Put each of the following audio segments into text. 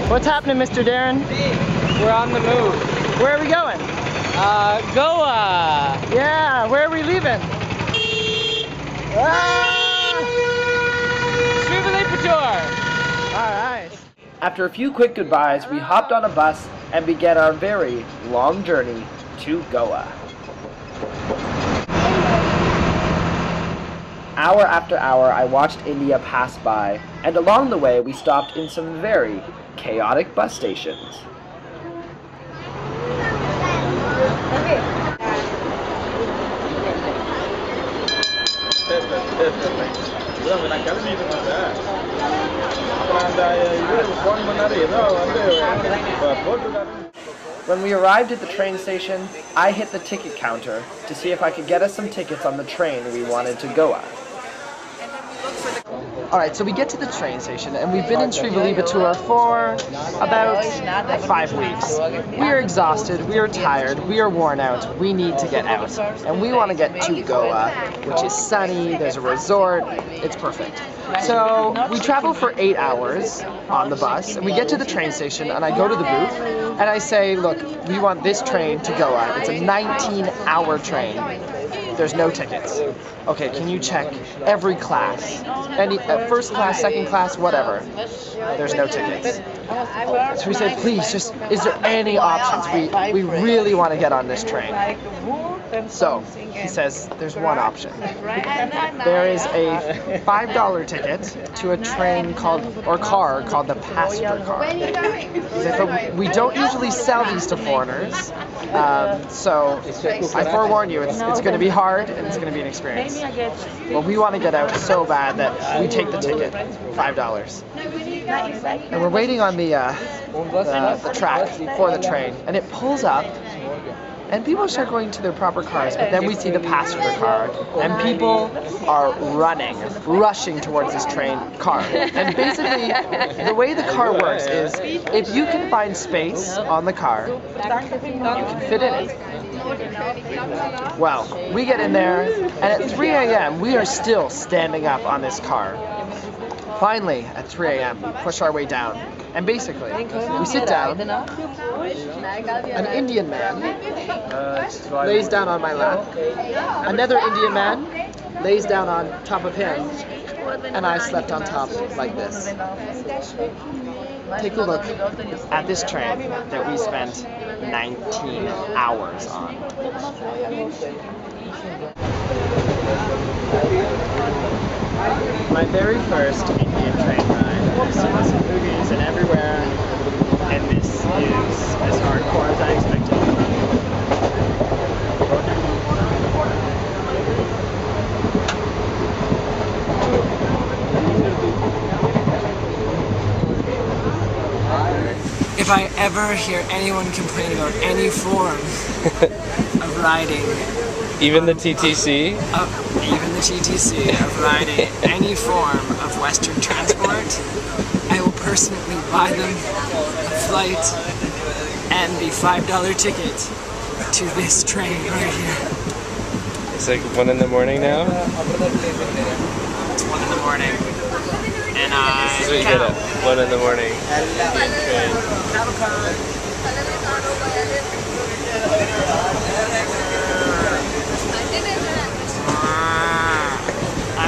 What's happening, Mr. Darren? We're on the move. Where are we going? Goa! Yeah, where are we leaving? Sri Villuputur! Alright. After a few quick goodbyes, we hopped on a bus and began our very long journey to Goa. Hour after hour, I watched India pass by, and along the way, we stopped in some very chaotic bus stations. When we arrived at the train station, I hit the ticket counter to see if I could get us some tickets on the train we wanted to Goa. Alright, so we get to the train station, and we've been in Sri Villuputur for about 5 weeks. We are exhausted, we are tired, we are worn out, we need to get out. And we want to get to Goa, which is sunny, there's a resort, it's perfect. So we travel for 8 hours on the bus, and we get to the train station, and I go to the booth, and I say, look, we want this train to Goa. It's a 19-hour train. There's no tickets. Okay, can you check every class? Any first class, second class, whatever. There's no tickets. So we said, please, just, is there any options? We really want to get on this train. So he says, there's one option. There is a $5 ticket to a train called, or car called the passenger car. He said, but we don't usually sell these to foreigners. So I forewarn you, it's going to be hard and it's going to be an experience. Well, we want to get out so bad that we take the ticket, $5. And we're waiting on the track for the train, and it pulls up, and people start going to their proper cars, but then we see the passenger car, and people are rushing towards this train car. And basically, the way the car works is, if you can find space on the car, you can fit in it. Well, we get in there, and at 3 a.m., we are still standing up on this car. Finally, at 3 a.m., we push our way down, and basically, we sit down, an Indian man lays down on my lap, another Indian man lays down on top of him, and I slept on top like this. Take a look at this train that we spent 19 hours on. My very first Indian train ride. I've seen this in movies and everywhere, and this is as hardcore as I expected. If I ever hear anyone complain about any form of riding, Even the TTC? Even the TTC, of riding any form of Western transport, I will personally buy them a flight and the $5 ticket to this train right here. It's like 1 in the morning now? It's 1 in the morning. And This is what you get at 1 in the morning.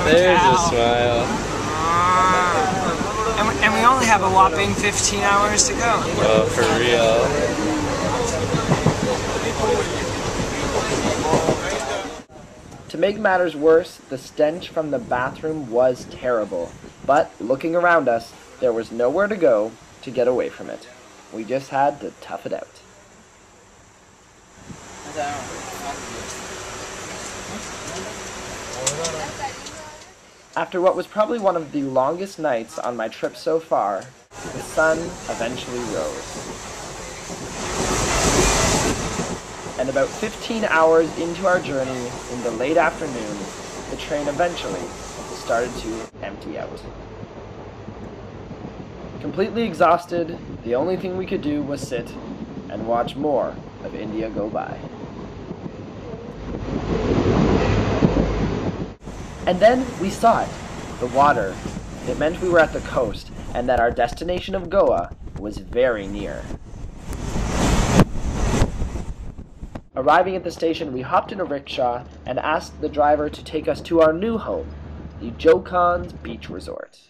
There's a smile. And we only have a whopping 15 hours to go. Oh, for real. To make matters worse, the stench from the bathroom was terrible. But looking around us, there was nowhere to go to get away from it. We just had to tough it out. After what was probably one of the longest nights on my trip so far, the sun eventually rose. And about 15 hours into our journey, in the late afternoon, the train eventually started to empty out. Completely exhausted, the only thing we could do was sit and watch more of India go by. And then we saw it, the water. It meant we were at the coast, and that our destination of Goa was very near. Arriving at the station, we hopped in a rickshaw and asked the driver to take us to our new home, the Jokon's Beach Resort.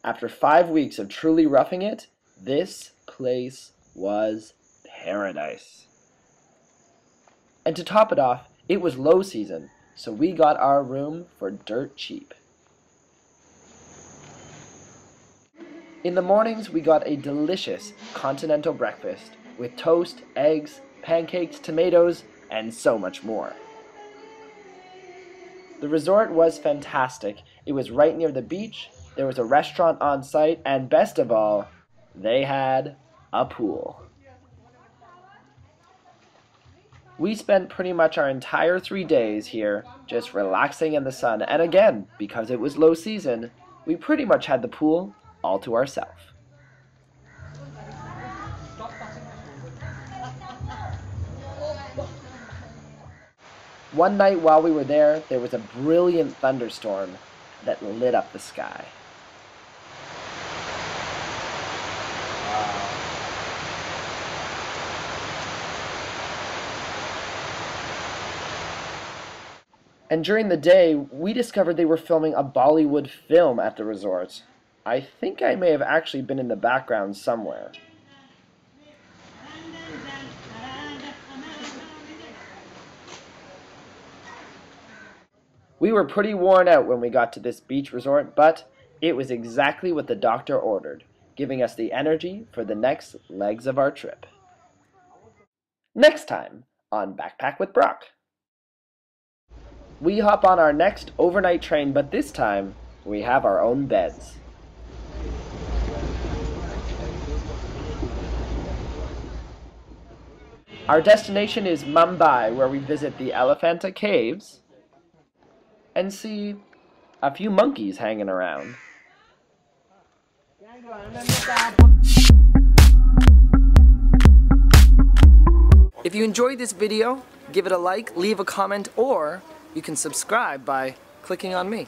After 5 weeks of truly roughing it, this place was paradise. And to top it off, it was low season, so we got our room for dirt cheap. In the mornings, we got a delicious continental breakfast with toast, eggs, pancakes, tomatoes, and so much more. The resort was fantastic. It was right near the beach, there was a restaurant on site, and best of all, they had a pool. We spent pretty much our entire 3 days here just relaxing in the sun, and again, because it was low season, we pretty much had the pool all to ourselves. One night while we were there was a brilliant thunderstorm that lit up the sky. And during the day, we discovered they were filming a Bollywood film at the resort. I think I may have actually been in the background somewhere. We were pretty worn out when we got to this beach resort, but it was exactly what the doctor ordered, giving us the energy for the next legs of our trip. Next time on Backpack with Brock. We hop on our next overnight train, but this time we have our own beds. Our destination is Mumbai, where we visit the Elephanta Caves and see a few monkeys hanging around. If you enjoyed this video, give it a like, leave a comment, or you can subscribe by clicking on me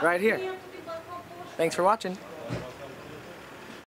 right here. Thanks for watching.